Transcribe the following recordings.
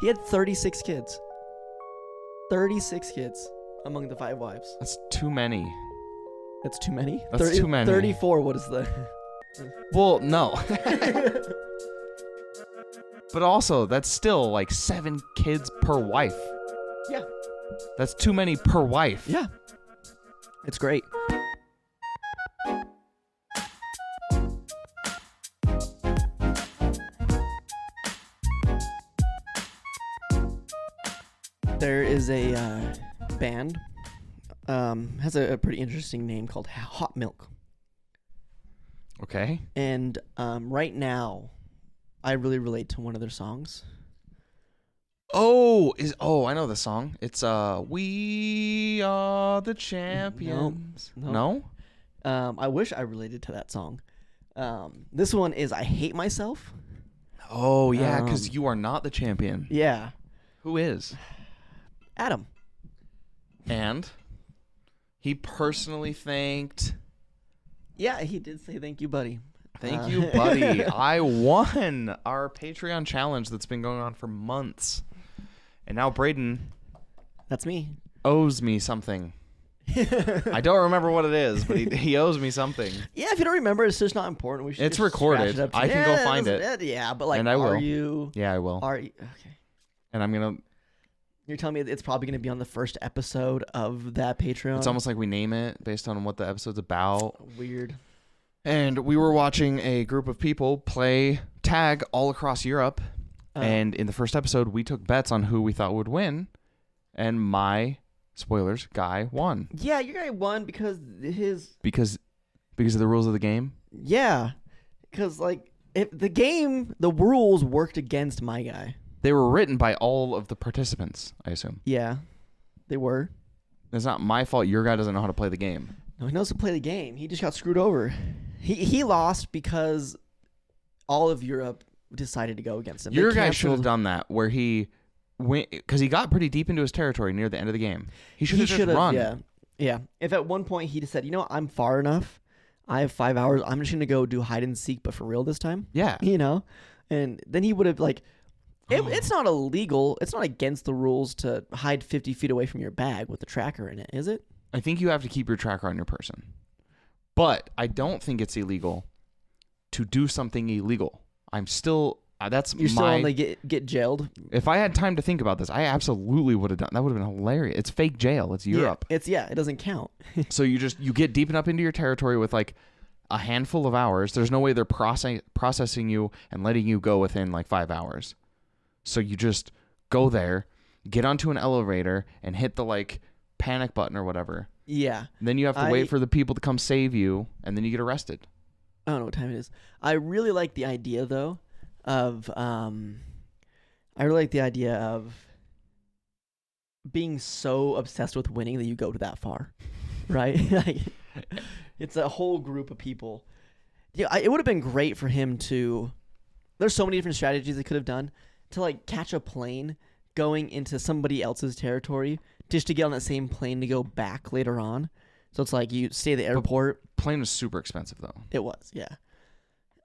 He had 36 kids. 36 kids among the 5 wives. That's too many. That's too many? That's too many. 34, what is the... Well, no. But also, that's still like 7 kids per wife. Yeah. That's too many per wife. Yeah. It's great. There is a band, has a pretty interesting name called Hot Milk. Okay. And right now, I really relate to one of their songs. I know the song. It's We Are the Champions. No? I wish I related to that song. This one is I Hate Myself. Oh, yeah, because you are not the champion. Yeah. Who is? Adam. And he personally thanked... Yeah, he did say thank you, buddy. Thank you, buddy. I won our Patreon challenge that's been going on for months. And now Braden... That's me. ...owes me something. I don't remember what it is, but he owes me something. Yeah, if you don't remember, it's just not important. We should It's just recorded. scratch it up I can go find it. Yeah, but like, And I will. are you... Yeah, I will. Are you... Okay. And I'm going to... You're telling me it's probably going to be on the first episode of that Patreon? It's almost like we name it based on what the episode's about. Weird. And we were watching a group of people play tag all across Europe. And in the first episode, we took bets on who we thought would win. And my, spoilers, guy won. Yeah, your guy won because his... Because of the rules of the game? Yeah. Because, like, if the rules worked against my guy. They were written by all of the participants, I assume. Yeah, they were. It's not my fault your guy doesn't know how to play the game. No, he knows to play the game. He just got screwed over. He lost because all of Europe decided to go against him. Your guy should have done that, where he went, because he got pretty deep into his territory near the end of the game. He should have just run. Yeah. If at one point he just said, you know, I'm far enough. I have 5 hours. I'm just going to go do hide and seek, but for real this time. Yeah. You know? And then he would have, like... It's not illegal. It's not against the rules to hide 50 feet away from your bag with the tracker in it, is it? I think you have to keep your tracker on your person. But I don't think it's illegal to do something illegal. I'm still... You're still on the get jailed? If I had time to think about this, I absolutely would have done... That would have been hilarious. It's fake jail. It's Europe. Yeah, it doesn't count. So you get deep enough into your territory with like a handful of hours. There's no way they're processing you and letting you go within like 5 hours. So you just go there, get onto an elevator, and hit the like panic button or whatever. Yeah. And then you have to wait for the people to come save you, and then you get arrested. I don't know what time it is. I really like the idea though of being so obsessed with winning that you go to that far, right? Like, it's a whole group of people. Yeah, it would have been great for him to. There's so many different strategies they could have done. To like catch a plane going into somebody else's territory just to get on that same plane to go back later on. So it's like you stay at the airport. But plane was super expensive though. It was, yeah.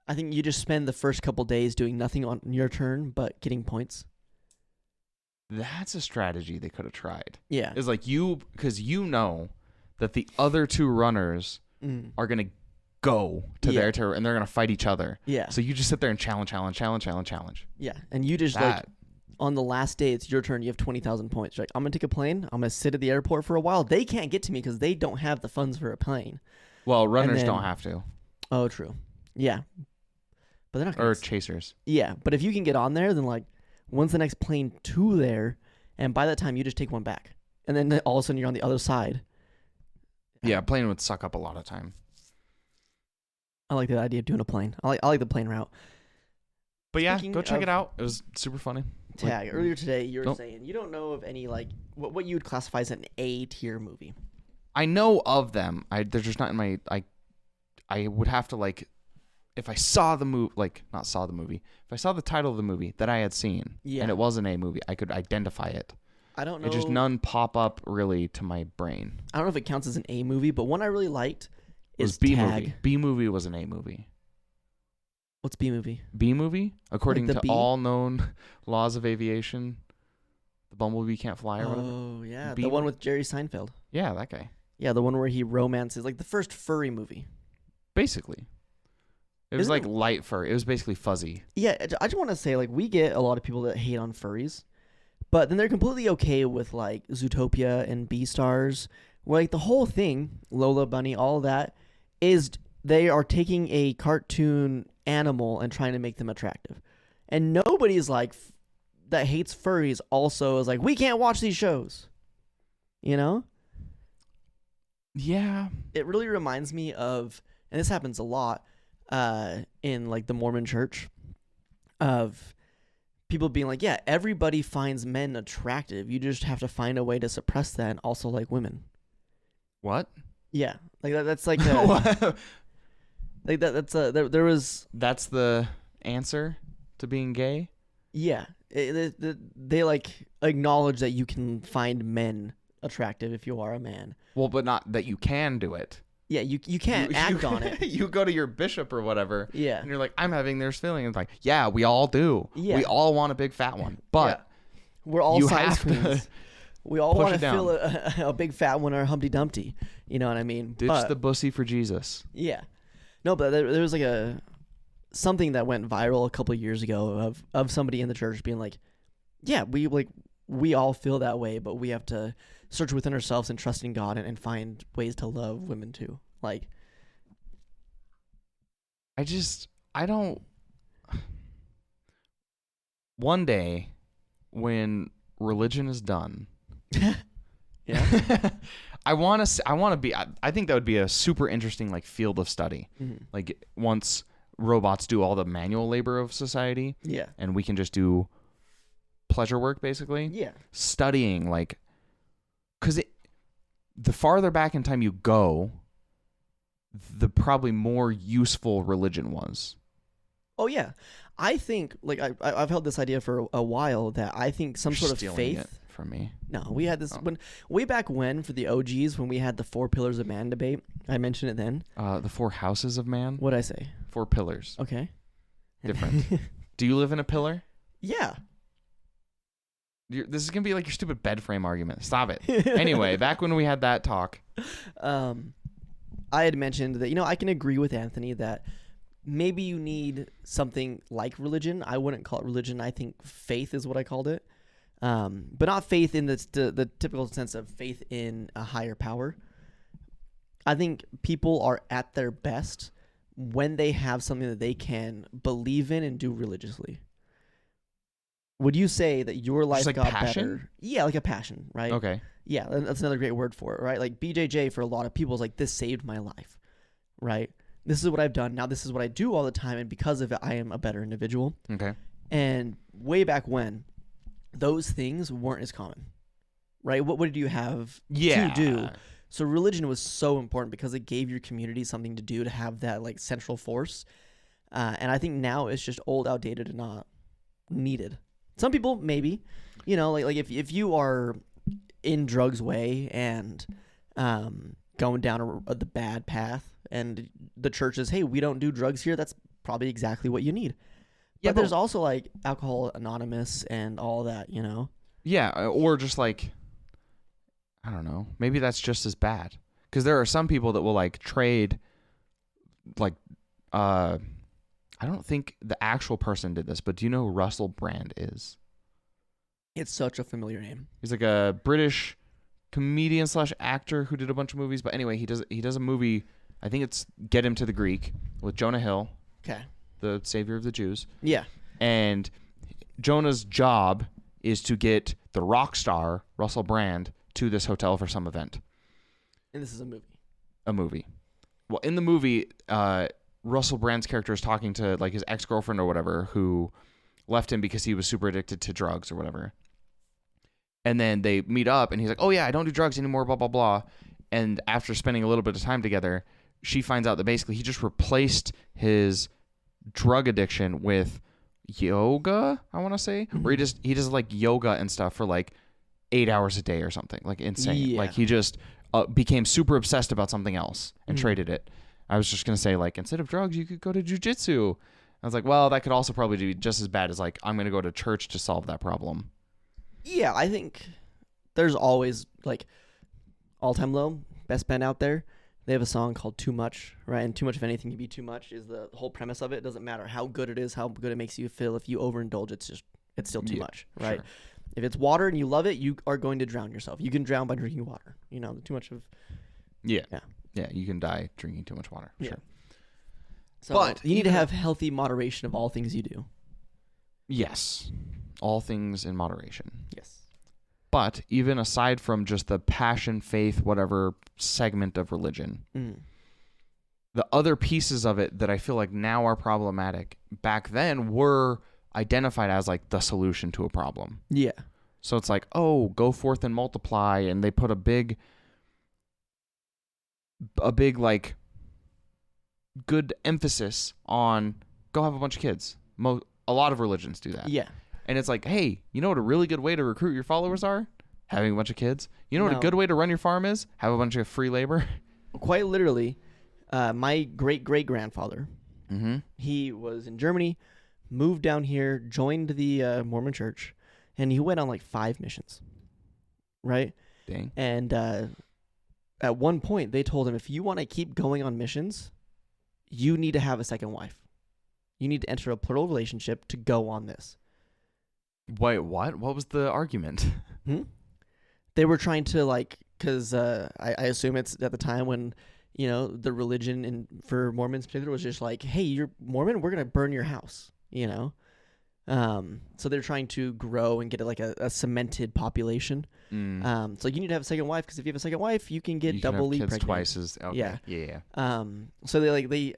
I think you just spend the first couple days doing nothing on your turn but getting points. That's a strategy they could have tried. Yeah. It's like because you know that the other 2 runners are going to go to their territory and they're going to fight each other. Yeah. So you just sit there and challenge. Yeah. And you just like on the last day, it's your turn. You have 20,000 points. You're like, I'm going to take a plane. I'm going to sit at the airport for a while. They can't get to me because they don't have the funds for a plane. Well, runners don't have to. Oh, true. Yeah. But they're not or chasers. Yeah. But if you can get on there, then like when's the next plane to there? And by that time, you just take one back. And then all of a sudden you're on the other side. Yeah. Plane would suck up a lot of time. I like the idea of doing a plane. I like the plane route. But yeah, go check it out. It was super funny. Tag. Earlier today, you were saying you don't know of any like what you would classify as an A tier movie. I know of them. They're just not in my. I would have to like, if I saw the movie, like not saw the movie. If I saw the title of the movie that I had seen, and it was an A movie, I could identify it. I don't know. It just none pop up really to my brain. I don't know if it counts as an A movie, but one I really liked is B Tag. movie. B movie was an A movie. What's B movie? B movie, according the to bee? all known laws of aviation, the bumblebee can't fly or whatever. Oh yeah, Bee the one movie? with Jerry Seinfeld. Yeah, that guy. Yeah, the one where he romances, like the first furry movie. Basically, it was Isn't like it- light fur. It was basically fuzzy. Yeah, I just want to say, like, we get a lot of people that hate on furries, but then they're completely okay with like Zootopia and Beastars, where like the whole thing, Lola Bunny, all that, is they are taking a cartoon animal and trying to make them attractive, and nobody's like that hates furries also is like we can't watch these shows, you know. Yeah. It really reminds me of, and this happens a lot in like the Mormon church, of people being like, yeah, everybody finds men attractive. You just have to find a way to suppress that and also like women. What? Yeah, like that's like a, like that's a there was That's the answer to being gay? yeah they like acknowledge that you can find men attractive if you are a man. Well, but not that you can do it. Yeah, you can't act on it. You go to your bishop or whatever, Yeah, and you're like, I'm having this feeling. It's like, yeah, we all do. Yeah. We all want a big fat one. But we're all you size have to queens. We all push want it to feel a big fat one or a Humpty Dumpty. You know what I mean? ditch But, the bussy for Jesus. yeah. No, but there was like something that went viral a couple of years ago of somebody in the church being like, yeah, we all feel that way, but we have to search within ourselves and trust in God and find ways to love women too. Like, I don't. One day, when religion is done, yeah. I want to be. I think that would be a super interesting like field of study. Mhm. Like once robots do all the manual labor of society, Yeah. and we can just do pleasure work basically. Yeah. Studying like, because the farther back in time you go, the probably more useful religion was. Oh yeah, I think like I've held this idea for a while that I think some You're sort of stealing faith. it from me. No, we had this Oh. when way back when for the OGs when we had the 4 pillars of man debate. I mentioned it then. The 4 houses of man, What'd I say? 4 pillars. Okay. Different. Do you live in a pillar? Yeah. This is gonna be like your stupid bed frame argument. Stop it. Anyway, back when we had that talk, I had mentioned that I can agree with Anthony that maybe you need something like religion. I wouldn't call it religion. I think faith is what I called it, but not faith in the typical sense of faith in a higher power. I think people are at their best when they have something that they can believe in and do religiously. Would you say that your life like got passion? better? Yeah, like a passion, right? okay. Yeah, that's another great word for it, right? Like BJJ for a lot of people is like, this saved my life, right? This is what I've done. Now this is what I do all the time, and because of it, I am a better individual. Okay. And way back when, those things weren't as common, right? What did you have Yeah. to do? So religion was so important because it gave your community something to do, to have that like central force. And I think now it's just old, outdated, and not needed. Some people maybe, like if you are in drugs way and going down the bad path, and the church says, hey, we don't do drugs here, that's probably exactly what you need. Yeah, But there's also like Alcohol Anonymous and all that, Yeah, or just like, I don't know. Maybe that's just as bad. Because there are some people that will like trade, like, I don't think the actual person did this, but do you know who Russell Brand is? It's such a familiar name. He's like a British comedian / actor who did a bunch of movies. But anyway, he does a movie. I think it's Get Him to the Greek with Jonah Hill, Okay. the savior of the Jews. Yeah. And Jonah's job is to get the rock star Russell Brand to this hotel for some event. And this is a movie. A movie. Well, in the movie, Russell Brand's character is talking to like his ex-girlfriend or whatever who left him because he was super addicted to drugs or whatever. And then they meet up and he's like, oh yeah, I don't do drugs anymore, blah, blah, blah. And after spending a little bit of time together, she finds out that basically he just replaced his drug addiction with yoga, I want to say, where he does like yoga and stuff for like 8 hours a day or something, like insane. Yeah. Like he just became super obsessed about something else and traded it. I was just going to say, like, instead of drugs, you could go to jujitsu. I was like, well, that could also probably be just as bad as like, I'm going to go to church to solve that problem. Yeah, I think there's always like All Time Low, best band out there. They have a song called Too Much, right? And too much of anything can be too much is the whole premise of it. It doesn't matter how good it is, how good it makes you feel. If you overindulge, it's still too much, right? Sure. If it's water and you love it, you are going to drown yourself. You can drown by drinking water. You know, too much of... Yeah, you can die drinking too much water. Yeah. Sure. So But you need to have healthy moderation of all things you do. Yes. All things in moderation. Yes. But even aside from just the passion, faith, whatever segment of religion, the other pieces of it that I feel like now are problematic back then were identified as like the solution to a problem. Yeah. So it's like, oh, go forth and multiply. And they put a big like good emphasis on go have a bunch of kids. A lot of religions do that. Yeah. And it's like, hey, you know what a really good way to recruit your followers are? Having a bunch of kids. You know what No. a good way to run your farm is? Have a bunch of free labor. Quite literally, my great-great-grandfather, Mm-hmm. he was in Germany, moved down here, joined the Mormon church, and he went on like 5 missions, right? Dang. And at one point, they told him, if you want to keep going on missions, you need to have a second wife. You need to enter a plural relationship to go on this. Wait, what? What was the argument? They were trying to like, because I assume it's at the time when, you know, the religion for Mormons in particular was just like, hey, you're Mormon, we're going to burn your house, you know? So they're trying to grow and get like a cemented population. So you need to have a second wife, because if you have a second wife, you can get You can have doubly kids pregnant. twice as okay. Yeah. Yeah. So they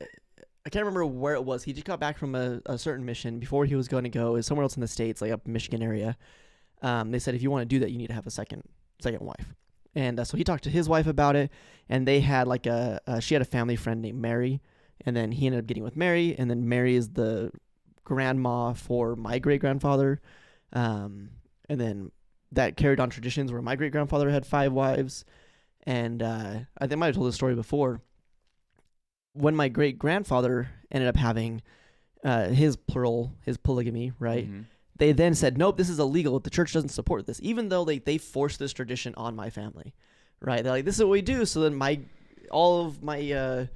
I can't remember where it was. He just got back from a certain mission before he was going to go. It was somewhere else in the States, like up Michigan area. They said, if you want to do that, you need to have a second wife. And so he talked to his wife about it, and they had like she had a family friend named Mary, and then he ended up getting with Mary, and then Mary is the grandma for my great-grandfather. And then that carried on traditions where my great-grandfather had 5 wives. And I think I might have told this story before. When my great-grandfather ended up having his polygamy, right? Mm-hmm. They then said, nope, this is illegal. The church doesn't support this, even though they forced this tradition on my family, right? They're like, this is what we do. So then all of my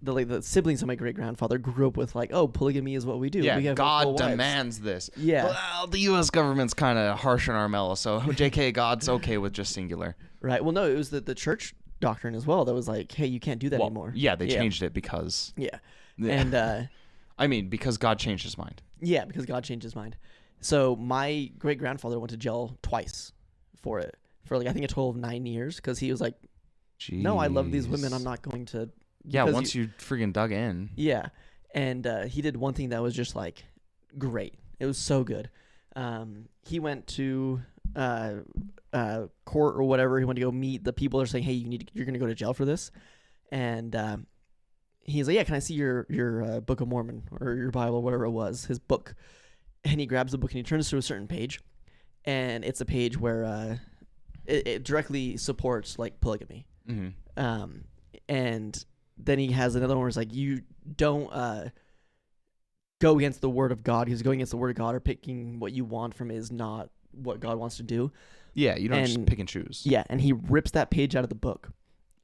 the siblings of my great-grandfather grew up with like, oh, polygamy is what we do. Yeah, we have God multiple wives. demands this. Yeah. Well, the U.S. government's kind of harsh on our mellow, so JK, God's okay with just singular. Right. Well, no, it was the church doctrine as well that was like, hey, you can't do that anymore. Yeah, they changed it because... Yeah. Yeah. And... I mean, because God changed his mind. Yeah, because God changed his mind. So my great-grandfather went to jail twice for it. For like, I think a total of 9 years, because he was like, no, I love these women. I'm not going to... Yeah, once you freaking dug in. Yeah. And he did one thing that was just like great. It was so good. He went to court or whatever. He went to go meet the people that are saying, hey, you're going to go to jail for this. And he's like, yeah, can I see your Book of Mormon or your Bible, whatever it was, his book. And he grabs the book and he turns to a certain page. And it's a page where it directly supports like polygamy. Mm-hmm. And then he has another one where it's like, you don't go against the word of God. He's going against the word of God, or picking what you want from is not what God wants to do. Yeah, you don't just pick and choose. Yeah, and he rips that page out of the book.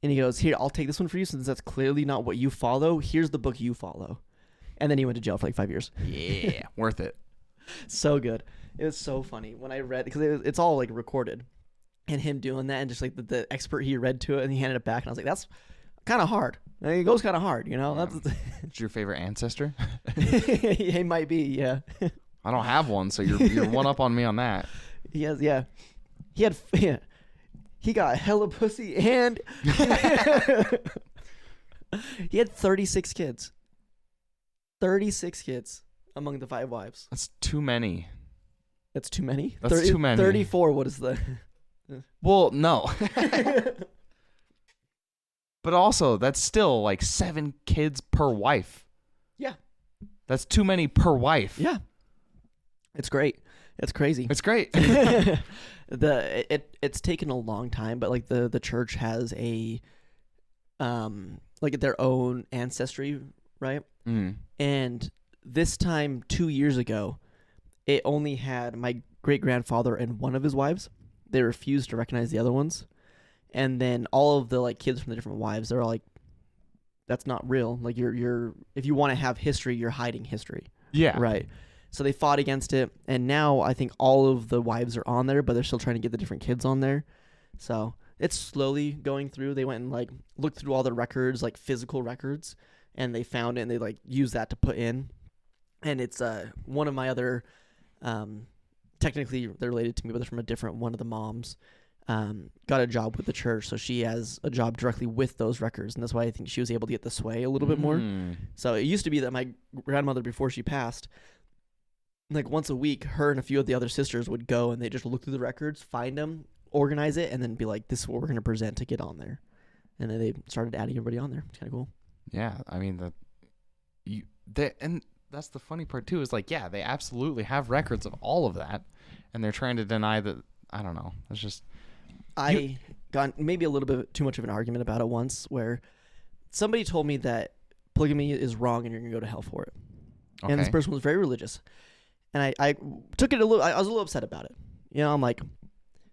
And he goes, here, I'll take this one for you since that's clearly not what you follow. Here's the book you follow. And then he went to jail for like 5 years. Yeah, worth it. So good. It was so funny when I read, because it's all like recorded. And him doing that, and just like the expert, he read to it and he handed it back. And I was like, that's kind of hard. And it goes kind of hard, you know? Yeah. That's It's your favorite ancestor? He might be, yeah. I don't have one, so you're one up on me on that. He has, yeah. He got hella pussy, and he had 36 kids. 36 kids among the 5 wives. That's too many. That's too many? That's too many. 34, what is the... Well, no. But also, that's still like 7 kids per wife. Yeah. That's too many per wife. Yeah. It's great. It's crazy. It's great. It's taken a long time, but like the church has a like their own ancestry, right? Mm. And this time 2 years ago, it only had my great-grandfather and one of his wives. They refused to recognize the other ones. And then all of the like kids from the different wives, they're all like, that's not real. Like you're if you want to have history, you're hiding history. Yeah. Right. So they fought against it, and now I think all of the wives are on there, but they're still trying to get the different kids on there. So it's slowly going through. They went and like looked through all the records, like physical records, and they found it, and they like used that to put in. And it's one of my other, technically they're related to me, but they're from a different one of the moms. Got a job with the church, so she has a job directly with those records, and that's why I think she was able to get the sway a little bit more. So it used to be that my grandmother, before she passed, like once a week, her and a few of the other sisters would go and they just look through the records, find them, organize it, and then be like, this is what we're going to present to get on there. And then they started adding everybody on there. It's kind of cool. Yeah, I mean, and that's the funny part too, is like, yeah, they absolutely have records of all of that, and they're trying to deny that. I don't know. It's just... I got maybe a little bit too much of an argument about it once, where somebody told me that polygamy is wrong and you're going to go to hell for it. Okay. And this person was very religious. And I took it I was a little upset about it. You know, I'm like,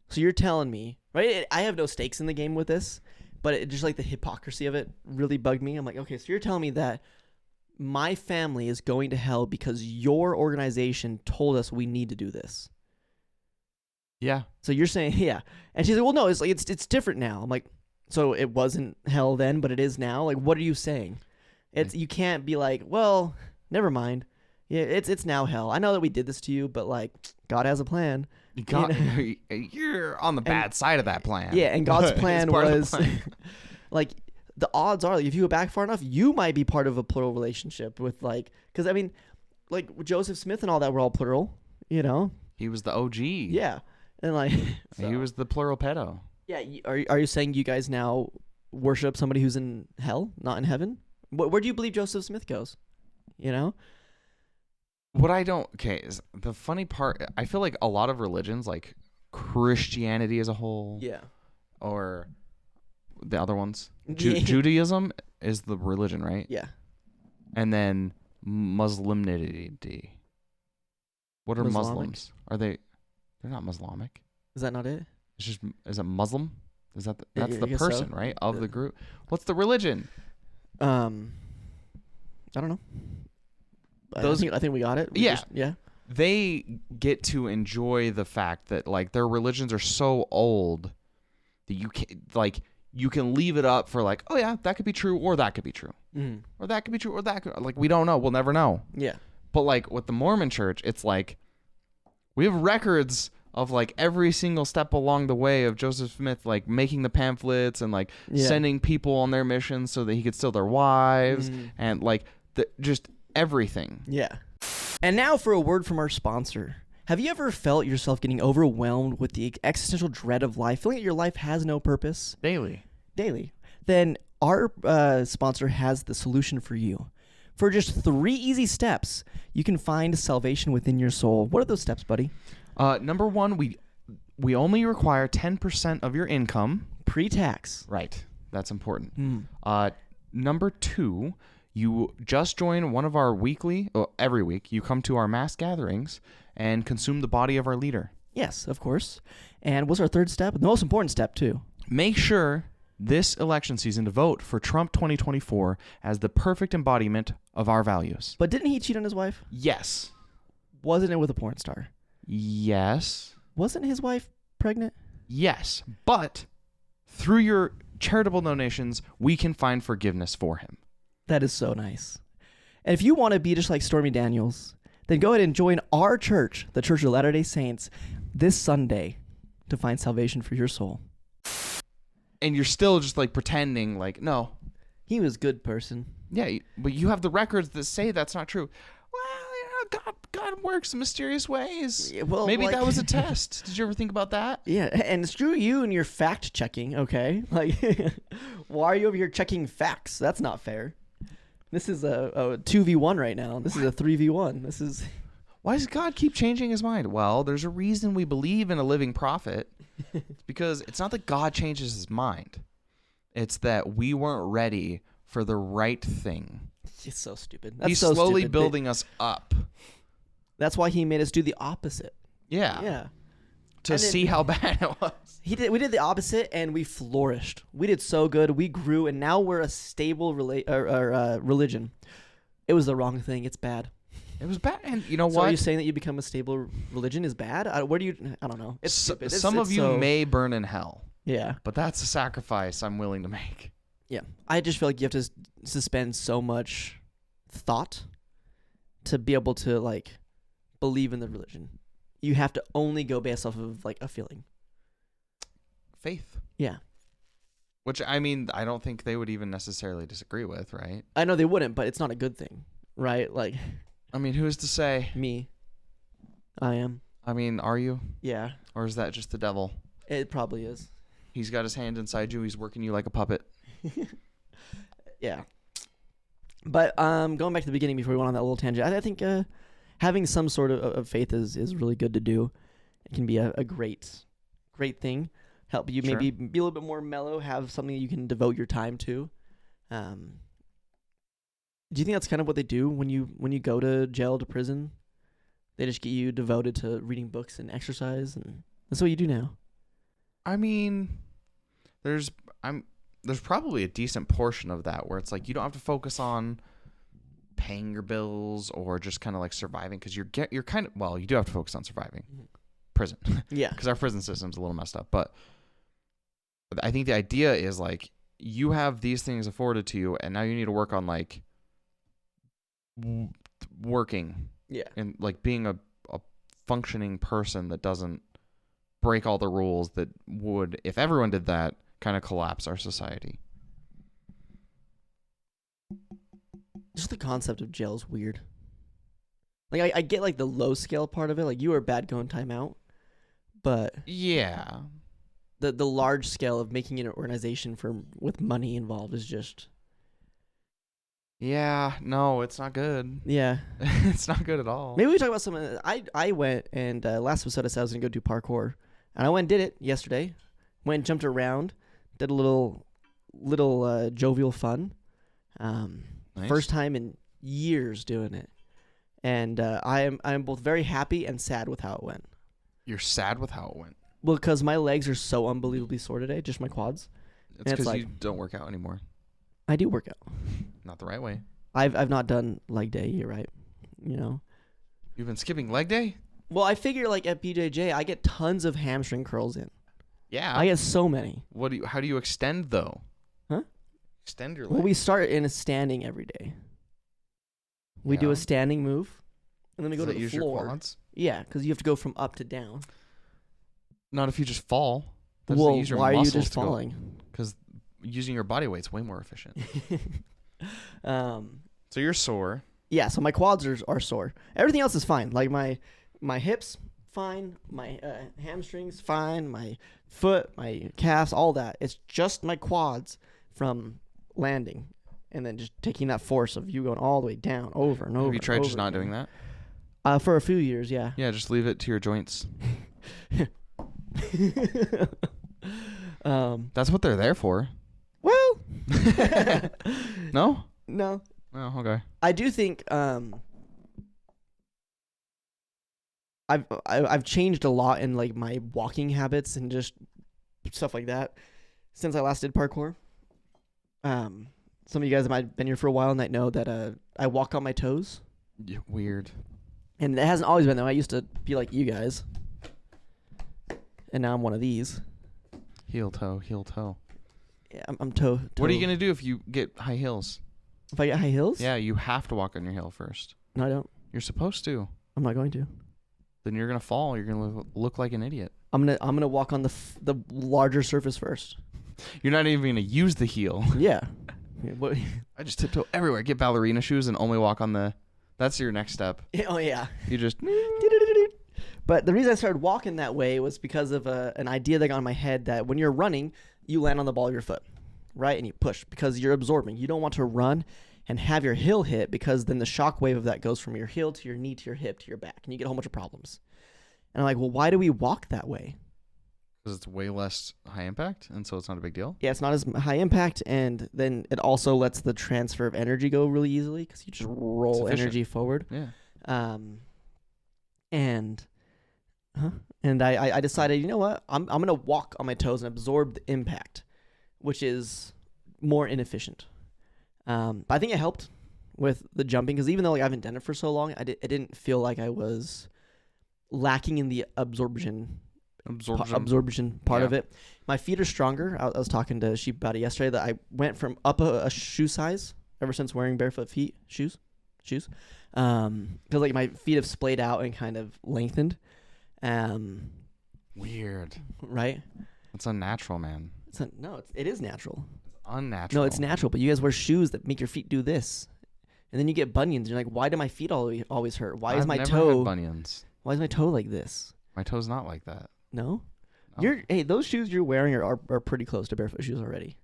so you're telling me, right? I have no stakes in the game with this, but it just like the hypocrisy of it really bugged me. I'm like, okay, so you're telling me that my family is going to hell because your organization told us we need to do this. Yeah. So you're saying, yeah. And she's like, well, no, it's like it's different now. I'm like, so it wasn't hell then, but it is now? Like, what are you saying? You can't be like, well, never mind. Yeah, it's now hell. I know that we did this to you, but like, God has a plan. You're on the bad side of that plan. Yeah, and God's plan was like, the odds are, like, if you go back far enough, you might be part of a plural relationship with like, because I mean, like Joseph Smith and all that were all plural, you know? He was the OG. Yeah. And like, He was the plural pedo. Yeah. Are you saying you guys now worship somebody who's in hell, not in heaven? Where do you believe Joseph Smith goes? You know? What I don't... Okay, is the funny part... I feel like a lot of religions, like Christianity as a whole... Yeah. Or the other ones. Yeah. Judaism is the religion, right? Yeah. And then Muslimity. What are Islamic? Muslims? Are they... They're not Muslimic. Is that not it? It's just... Is it Muslim? Is that... That's I the guess person, so. right? Of the group. What's the religion? I don't know. I think we got it. Yeah. They get to enjoy the fact that like their religions are so old that you can leave it up for like, oh yeah, that could be true or that could be true. Mm. Or that could be true or that could, like, we don't know. We'll never know. Yeah. But like with the Mormon church, it's like we have records of like every single step along the way of Joseph Smith, like making the pamphlets and like sending people on their missions so that he could steal their wives and like just everything. Yeah. And now for a word from our sponsor. Have you ever felt yourself getting overwhelmed with the existential dread of life, feeling that your life has no purpose? Daily. Then our sponsor has the solution for you. For just 3 easy steps, you can find salvation within your soul. What are those steps, buddy? Number 1, we only require 10% of your income. Pre-tax. Right. That's important. Number 2, you just join one of our every week, you come to our mass gatherings and consume the body of our leader. Yes, of course. And what's our third step? The most important step, too. Make sure this election season to vote for Trump 2024 as the perfect embodiment of our values. But didn't he cheat on his wife? Yes. Wasn't it with a porn star? Yes. Wasn't his wife pregnant? Yes. But through your charitable donations, we can find forgiveness for him. That is so nice. And if you want to be just like Stormy Daniels, then go ahead and join our church, the Church of Latter-day Saints, this Sunday to find salvation for your soul. And you're still just like pretending like, no. He was a good person. Yeah, but you have the records that say that's not true. Well, God works in mysterious ways. Yeah, well, maybe like, that was a test. Did you ever think about that? Yeah, and screw you and your fact checking, okay? Like, why are you over here checking facts? That's not fair. This is a 2v1 right now. This is a 3v1. This is... Why does God keep changing his mind? Well, there's a reason we believe in a living prophet. It's because it's not that God changes his mind. It's that we weren't ready for the right thing. It's so stupid. That's He's so slowly stupid. building us up. That's why he made us do the opposite. Yeah. Yeah. To And then- see how bad it was. We did the opposite, and we flourished. We did so good. We grew, and now we're a stable religion. It was the wrong thing. It's bad. It was bad. And you know So what? are you saying that you become a stable religion is bad? Where do you? I don't know. It's stupid. Some of you may burn in hell, Yeah. but that's a sacrifice I'm willing to make. Yeah. I just feel like you have to suspend so much thought to be able to like believe in the religion. You have to only go based off of like a feeling. Faith. Yeah. Which, I mean, I don't think they would even necessarily disagree with, right? I know they wouldn't, but it's not a good thing, right? Like I mean, who's to say? me. I am. I mean, are you? Yeah. Or is that just the devil? It probably is. He's got his hand inside you. He's working you like a puppet. Yeah. But going back to the beginning before we went on that little tangent, I think having some sort of faith is really good to do. It can be a great thing. Help you Sure. maybe be a little bit more mellow, have something you can devote your time to. Do you think that's kind of what they do when you go to jail, to prison? They just get you devoted to reading books and exercise, and that's what you do now. I mean, there's probably a decent portion of that where it's like you don't have to focus on paying your bills or just kind of like surviving, because you're kind of, well, you do have to focus on surviving prison. Yeah. Because our prison system's a little messed up. But I think the idea is like you have these things afforded to you, and now you need to work on like working Yeah. and like being a functioning person that doesn't break all the rules that would, if everyone did that, kind of collapse our society. Just the concept of jail is weird. Like I get like the low scale part of it, like you were bad going timeout, but Yeah. the large scale of making it an organization with money involved is just Yeah. No, it's not good. yeah. It's not good at all. Maybe we talk about something. I went and last episode I said I was gonna go do parkour, and I went and did it yesterday. Went and jumped around, did a little jovial fun. Nice. First time in years doing it, and I'm both very happy and sad with how it went. You're sad with how it went. Well, because my legs are so unbelievably sore today, just my quads. It's it's because like- you don't work out anymore. I do work out. Not the right way. I've not done leg day. You're right. You know. You've been skipping leg day? Well, I figure like at BJJ, I get tons of hamstring curls in. Yeah. I get so many. How do you extend though? Huh? Extend your Well, leg. we start in a standing every day. We do Yeah. a standing move, and then we go to the use floor. your quads? Yeah, because you have to go from up to down. Not if you just fall. That doesn't Well, use your why are you muscles just to go- falling? Because using your body weight's way more efficient. So you're sore. Yeah, so my quads are sore. Everything else is fine. Like my hips, fine. My hamstrings, fine. My foot, my calves, all that. It's just my quads from landing, and then just taking that force of you going all the way down, over and over. Have you tried and just over not again. doing that? For a few years, yeah. Yeah, just leave it to your joints. That's what they're there for. Well, No? no. Oh, okay. I do think I've changed a lot in like my walking habits and just stuff like that since I last did parkour. Some of you guys that might have been here for a while might know that I walk on my toes, Weird. and it hasn't always been though. I used to be like you guys, and now I'm one of these. Heel toe, heel toe. Yeah, I'm toe. What are you going to do if you get high heels? If I get high heels? Yeah, you have to walk on your heel first. No, I don't. You're supposed to. I'm not going to. Then you're going to fall. You're going to look like an idiot. I'm gonna walk on the larger surface first. You're not even going to use the heel. Yeah. Yeah, what? I just tiptoe everywhere. Get ballerina shoes and only walk on the... That's your next step. Oh yeah. You just... But the reason I started walking that way was because of an idea that got in my head that when you're running, you land on the ball of your foot, right? And you push because you're absorbing. You don't want to run and have your heel hit, because then the shock wave of that goes from your heel to your knee to your hip to your back, and you get a whole bunch of problems. And I'm like, well, why do we walk that way? Because it's way less high impact, and so it's not a big deal. Yeah, it's not as high impact, and then it also lets the transfer of energy go really easily because you just roll energy forward. Yeah. And I decided, you know what, I'm gonna walk on my toes and absorb the impact, which is more inefficient. But I think it helped with the jumping because even though like I haven't done it for so long, I didn't feel like I was lacking in the absorption part of it. My feet are stronger. I was talking to Sheep about it yesterday that I went from up a shoe size ever since wearing barefoot shoes. Because like my feet have splayed out and kind of lengthened. Weird. Right? It's unnatural, man. It is natural. It's unnatural. No, it's natural, but you guys wear shoes that make your feet do this. And then you get bunions. You're like, why do my feet always hurt? Why is my toe had bunions? Why is my toe like this? My toe's not like that. No? Those shoes you're wearing are pretty close to barefoot shoes already.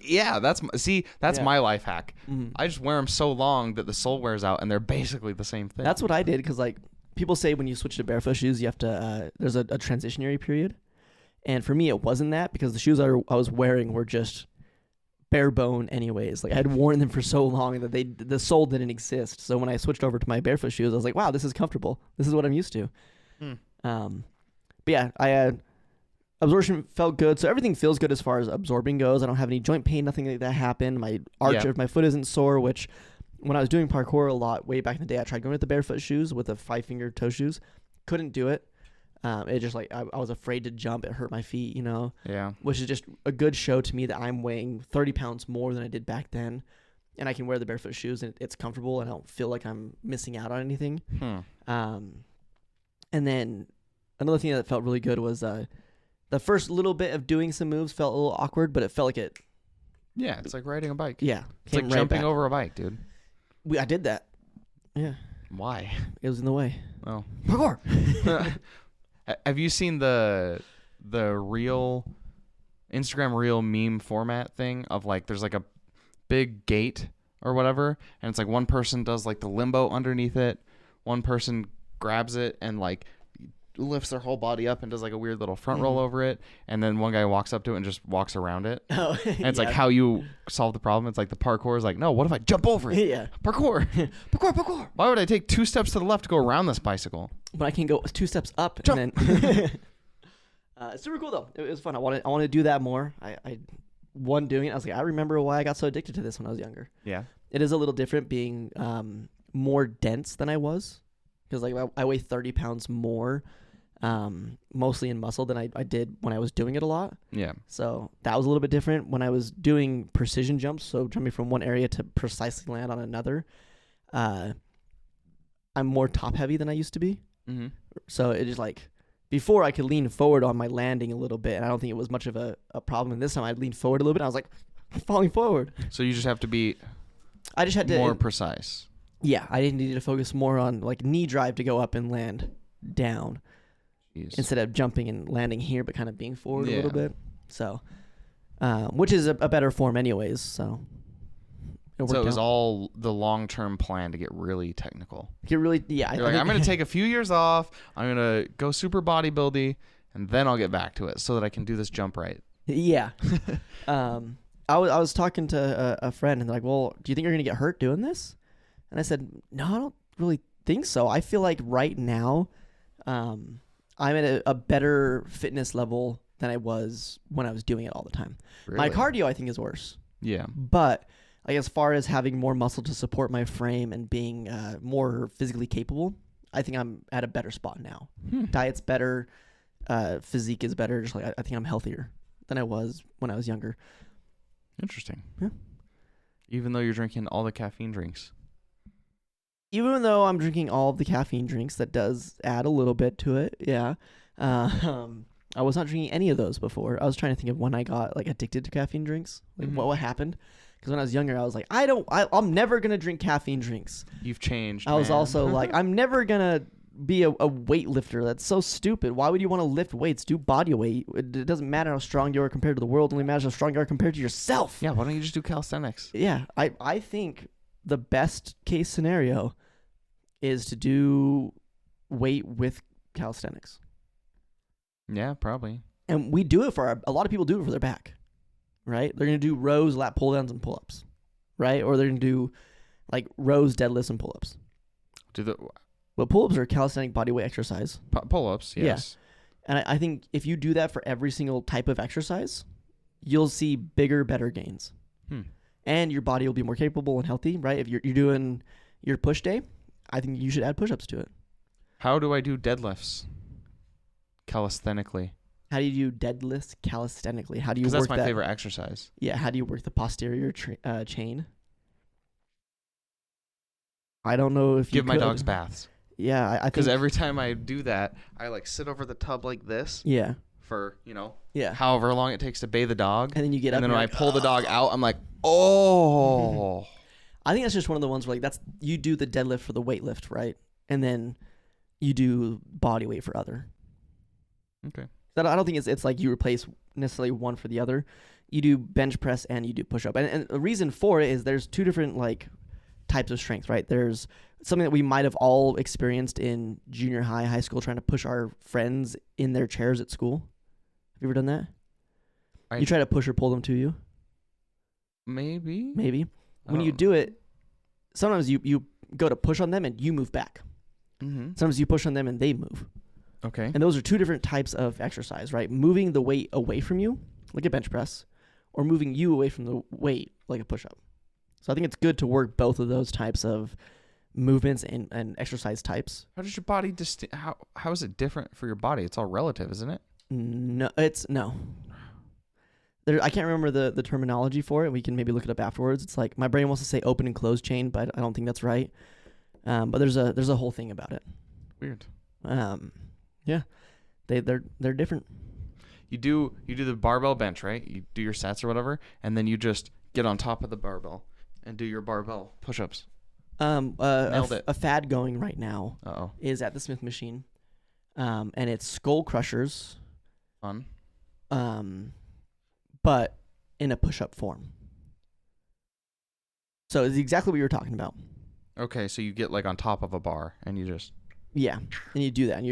Yeah, that's my life hack. Mm-hmm. I just wear them so long that the sole wears out, and they're basically the same thing. That's what I did because like people say when you switch to barefoot shoes, you have to there's a transitionary period, and for me it wasn't that because the shoes I was wearing were just bare bone anyways. Like I had worn them for so long that the sole didn't exist. So when I switched over to my barefoot shoes, I was like, wow, this is comfortable. This is what I'm used to. But yeah, I had absorption felt good. So everything feels good as far as absorbing goes. I don't have any joint pain. Nothing like that happened. My arch of my foot isn't sore, which when I was doing parkour a lot way back in the day, I tried going with the barefoot shoes with the 5-finger toe shoes. Couldn't do it. It just like, I was afraid to jump. It hurt my feet, you know? Yeah. Which is just a good show to me that I'm weighing 30 pounds more than I did back then. And I can wear the barefoot shoes and it's comfortable and I don't feel like I'm missing out on anything. And then another thing that felt really good was the first little bit of doing some moves felt a little awkward, but it felt like it. Yeah, it's like riding a bike. Yeah. It's like jumping over a bike, dude. I did that. Yeah. Why? It was in the way. Oh. Parkour. Have you seen the real Instagram reel meme format thing of like there's like a big gate or whatever, and it's like one person does like the limbo underneath it, one person grabs it and like lifts their whole body up and does like a weird little front roll over it, and then one guy walks up to it and just walks around it. Oh, and it's like how you solve the problem. It's like the parkour is like, no, what if I jump over it? Yeah. Parkour. Parkour. Why would I take 2 steps to the left to go around this bicycle? But I can go 2 steps up. Jump. And then it's super cool though. It was fun. I want to do that more. I doing it. I was like, I remember why I got so addicted to this when I was younger. Yeah. It is a little different being more dense than I was because like I weigh 30 pounds more. Mostly in muscle than I did when I was doing it a lot. Yeah. So that was a little bit different when I was doing precision jumps. So jumping from one area to precisely land on another. I'm more top heavy than I used to be. Mm-hmm. So it just like before I could lean forward on my landing a little bit. And I don't think it was much of a problem. And this time I'd lean forward a little bit. And I was like falling forward. So you just have to be I just had to more precise. Yeah. I didn't need to focus more on like knee drive to go up and land down. Jeez. Instead of jumping and landing here, but kind of being forward a little bit. So, which is a better form anyways. So it was all the long-term plan to get really technical. You're like, I'm going to take a few years off. I'm going to go super bodybuildy, and then I'll get back to it so that I can do this jump right. Yeah. I was talking to a friend, and they're like, well, do you think you're going to get hurt doing this? And I said, no, I don't really think so. I feel like right now, I'm at a better fitness level than I was when I was doing it all the time. Really? My cardio, I think, is worse. Yeah. But like as far as having more muscle to support my frame and being more physically capable, I think I'm at a better spot now. Diet's better. Physique is better. Just like I think I'm healthier than I was when I was younger. Interesting. Yeah. Even though you're drinking all the caffeine drinks. Even though I'm drinking all of the caffeine drinks, that does add a little bit to it. Yeah. I was not drinking any of those before. I was trying to think of when I got like addicted to caffeine drinks. Like what happened? Because when I was younger, I was like, I'm never going to drink caffeine drinks. You've changed. I was also like, I'm never going to be a weightlifter. That's so stupid. Why would you want to lift weights? Do body weight. It doesn't matter how strong you are compared to the world. It only matters how strong you are compared to yourself. Yeah. Why don't you just do calisthenics? Yeah. I think the best case scenario is to do weight with calisthenics. Yeah, probably. And we do it for a lot of people do it for their back, right? They're going to do rows, lat pull downs, and pull ups, right? Or they're going to do like rows, deadlifts, and pull ups. But pull ups are calisthenic bodyweight exercise. Pull ups, yes. Yeah. And I think if you do that for every single type of exercise, you'll see bigger, better gains. And your body will be more capable and healthy, right? If you're doing your push day, I think you should add push ups to it. How do I do deadlifts calisthenically? How do you do deadlifts calisthenically? How do you work that? Because that's my favorite exercise. Yeah, how do you work the posterior chain? I don't know if you give my dogs baths. Yeah, I think because every time I do that, I like sit over the tub like this. Yeah. For yeah, however long it takes to bathe the dog, and then you get up, and then when like, I pull the dog out, I'm like, oh. I think that's just one of the ones where like that's you do the deadlift for the weight lift, right? And then you do body weight for other. Okay. I don't think it's like you replace necessarily one for the other. You do bench press and you do push up, and the reason for it is there's two different like types of strength, right? There's something that we might have all experienced in junior high, high school, trying to push our friends in their chairs at school. Have you ever done that? You try to push or pull them to you? Maybe. When you do it, sometimes you go to push on them and you move back. Mm-hmm. Sometimes you push on them and they move. Okay. And those are two different types of exercise, right? Moving the weight away from you, like a bench press, or moving you away from the weight, like a push-up. So I think it's good to work both of those types of movements and exercise types. How does your body how is it different for your body? It's all relative, isn't it? No. I can't remember the terminology for it. We can maybe look it up afterwards. It's like my brain wants to say open and closed chain, but I don't think that's right. But there's a whole thing about it. Weird. Yeah, they're different. You do the barbell bench, right? You do your sets or whatever, and then you just get on top of the barbell and do your barbell push-ups. Nailed it. A fad going right now Uh-oh. is at the Smith machine, and it's skull crushers. Fun. But in a push-up form. So it's exactly what you were talking about. Okay, so you get like on top of a bar and you just... Yeah, and you do that, and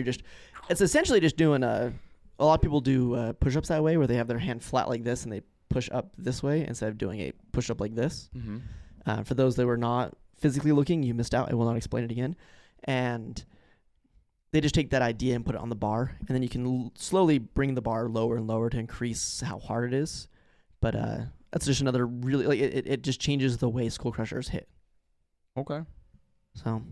it's essentially just doing a lot of people do push-ups that way, where they have their hand flat like this and they push up this way instead of doing a push-up like this. Mm-hmm. For those that were not physically looking, you missed out. I will not explain it again. And they just take that idea and put it on the bar, and then you can slowly bring the bar lower and lower to increase how hard it is. But that's just another really, like, it just changes the way skull crushers hit. Okay. So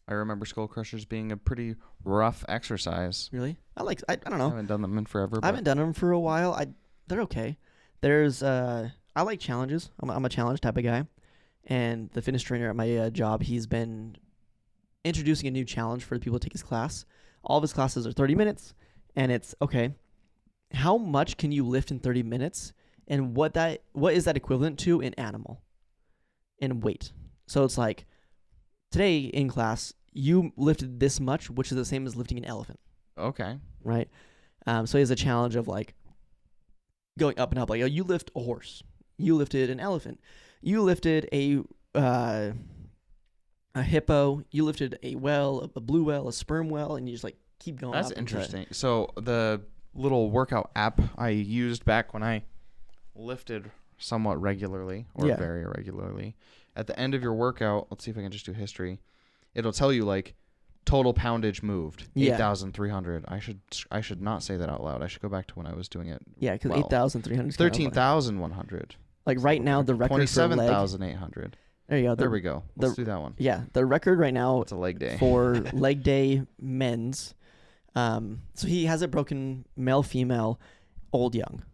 I remember skull crushers being a pretty rough exercise. Really? I don't know. I haven't done them in forever. I haven't done them for a while. They're okay. There's I like challenges. I'm a challenge type of guy, and the fitness trainer at my job, he's been introducing a new challenge for the people to take his class. All of his classes are 30 minutes, and it's okay. How much can you lift in 30 minutes, and what is that equivalent to in animal, in weight? So it's like today in class you lifted this much, which is the same as lifting an elephant. Okay. Right. So he has a challenge of like going up and up. Like, you lift a horse, you lifted an elephant, you lifted a hippo, you lifted a whale, a blue whale, a sperm whale, and you just like keep going. That's interesting. So the little workout app I used back when I lifted somewhat regularly or very irregularly, at the end of your workout, let's see if I can just do history. It'll tell you like total poundage moved, 8,300. I should not say that out loud. I should go back to when I was doing it. Yeah, because 8,300 is 13,100. Like right now, the record 27,800. There you go. There we go. Let's do that one. Yeah, the record right now. It's a leg day for leg day men's. So he has it broken male, female, old, young.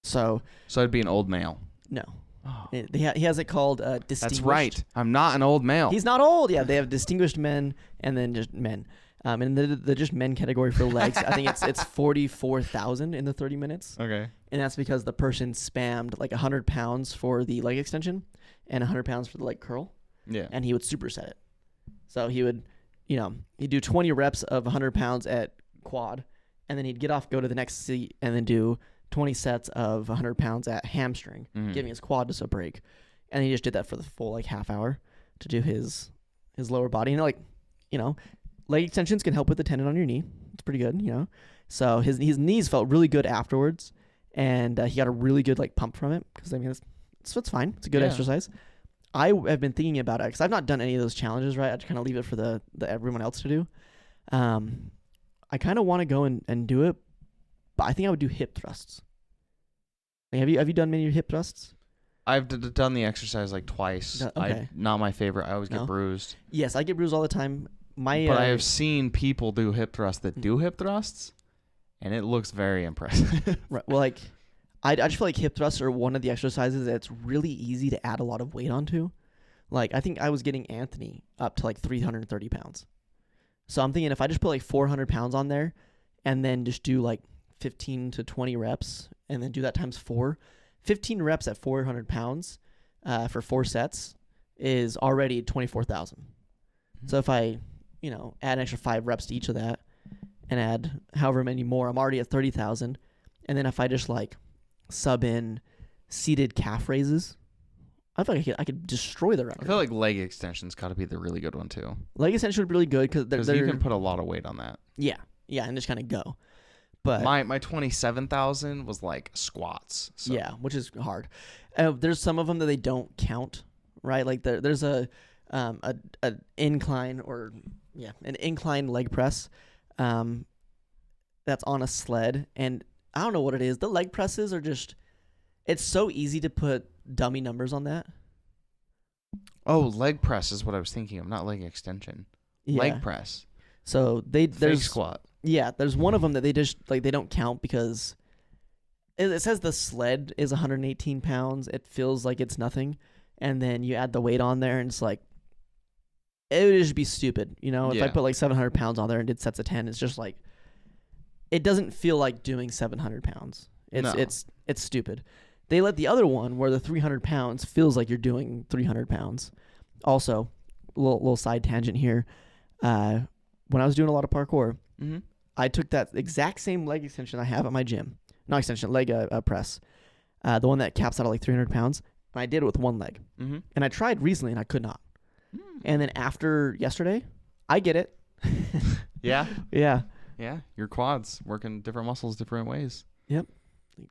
So it'd be an old male. No. Oh. He has it called distinguished. That's right. I'm not an old male. He's not old. Yeah, they have distinguished men and then just men. And the just men category for legs, I think it's 44,000 in the 30 minutes. Okay. And that's because the person spammed like 100 pounds for the leg extension and 100 pounds for the leg curl. Yeah. And he would superset it. So he would, he'd do 20 reps of 100 pounds at quad, and then he'd get off, go to the next seat, and then do 20 sets of 100 pounds at hamstring, giving his quad just a break. And he just did that for the full like half hour to do his lower body. Leg extensions can help with the tendon on your knee. It's pretty good, So his knees felt really good afterwards, and he got a really good like pump from it because I mean it's fine. It's a good exercise. I have been thinking about it because I've not done any of those challenges. Right, I just kind of leave it for the everyone else to do. I kind of want to go and do it, but I think I would do hip thrusts. Like, have you done many hip thrusts? I've done the exercise like twice. Okay. Not my favorite. I always No? get bruised. Yes, I get bruised all the time. But I have seen people do hip thrusts that do hip thrusts, and it looks very impressive. Right. Well, like, I just feel like hip thrusts are one of the exercises that's really easy to add a lot of weight onto. Like, I think I was getting Anthony up to like 330 pounds. So I'm thinking if I just put like 400 pounds on there and then just do like 15 to 20 reps and then do that times 4, 15 reps at 400 pounds for 4 sets is already 24,000. Mm-hmm. So if I, add an extra 5 reps to each of that and add however many more, I'm already at 30,000. And then if I just like sub in seated calf raises, I feel like I could destroy the record. I feel like leg extensions got to be the really good one too. Leg extension would be really good because you can put a lot of weight on that. Yeah, and just kind of go. But my 27,000 was like squats. So. Yeah, which is hard. There's some of them that they don't count, right? Like there's an incline an incline leg press that's on a sled, and I don't know what it is. The leg presses are just, it's so easy to put dummy numbers on that. Oh, leg press is what I was thinking of, not leg extension. Yeah. Leg press. So there's fake squat. Yeah, there's one of them that they just like they don't count because it says the sled is 118 pounds. It feels like it's nothing, and then you add the weight on there, and it's like it would just be stupid, If I put like 700 pounds on there and did sets of 10, it's just like it doesn't feel like doing 700 pounds. It's stupid. They let the other one where the 300 pounds feels like you're doing 300 pounds. Also, little side tangent here. When I was doing a lot of parkour, mm-hmm. I took that exact same leg extension I have at my gym. Not extension, leg press. The one that caps out at like 300 pounds. And I did it with one leg. Mm-hmm. And I tried recently and I could not. And then after yesterday, I get it. Yeah? Yeah. Yeah. Your quads working different muscles different ways. Yep.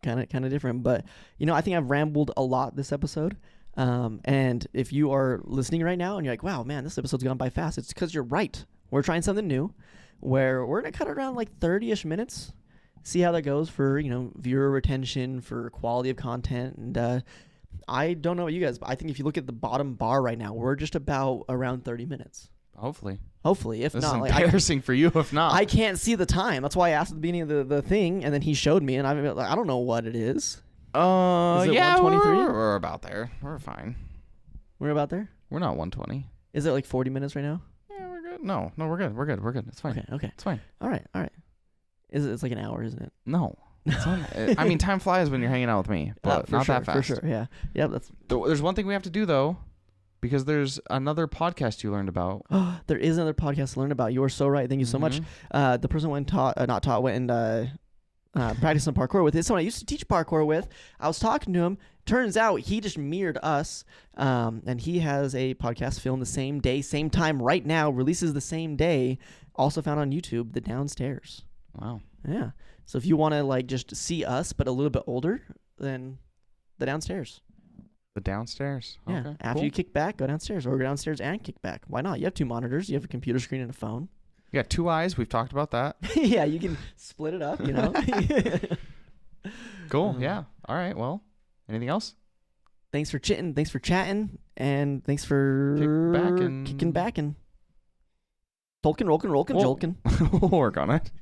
Kind of different. But, I think I've rambled a lot this episode. And if you are listening right now and you're like, wow, man, this episode's gone by fast, it's because you're right. We're trying something new where we're going to cut it around like 30-ish minutes, see how that goes for, viewer retention, for quality of content. And I don't know what you guys, but I think if you look at the bottom bar right now, we're just about around 30 minutes. Hopefully. If this not. This is embarrassing for you if not. I can't see the time. That's why I asked at the beginning of the thing, and then he showed me, and I don't know what it is. Is it yeah, 123? We're about there. We're fine. We're about there? We're not 120. Is it like 40 minutes right now? Yeah, we're good. No, we're good. We're good. It's fine. Okay. It's fine. All right. It's like an hour, isn't it? No. I mean, time flies when you're hanging out with me, but not that fast. For sure, yeah. Yep, There's one thing we have to do, though, because there's another podcast you learned about. There is another podcast to learn about. You are so right. Thank you so much. The person went and practiced some parkour with. It's someone I used to teach parkour with. I was talking to him. Turns out he just mirrored us, and he has a podcast filmed the same day, same time, right now, releases the same day, also found on YouTube, The Downstairs. Wow. Yeah. So if you want to like just see us, but a little bit older, then The Downstairs. The Downstairs. Yeah. Okay, After cool. you kick back, go downstairs, or go downstairs and kick back. Why not? You have 2 monitors. You have a computer screen and a phone. You got 2 eyes. We've talked about that. Yeah, you can split it up, Cool. Yeah. All right. Well, anything else? Thanks for chitting. Thanks for chatting. And thanks for kicking back and Tolkien, rolkin', jolkin'. We'll work on it.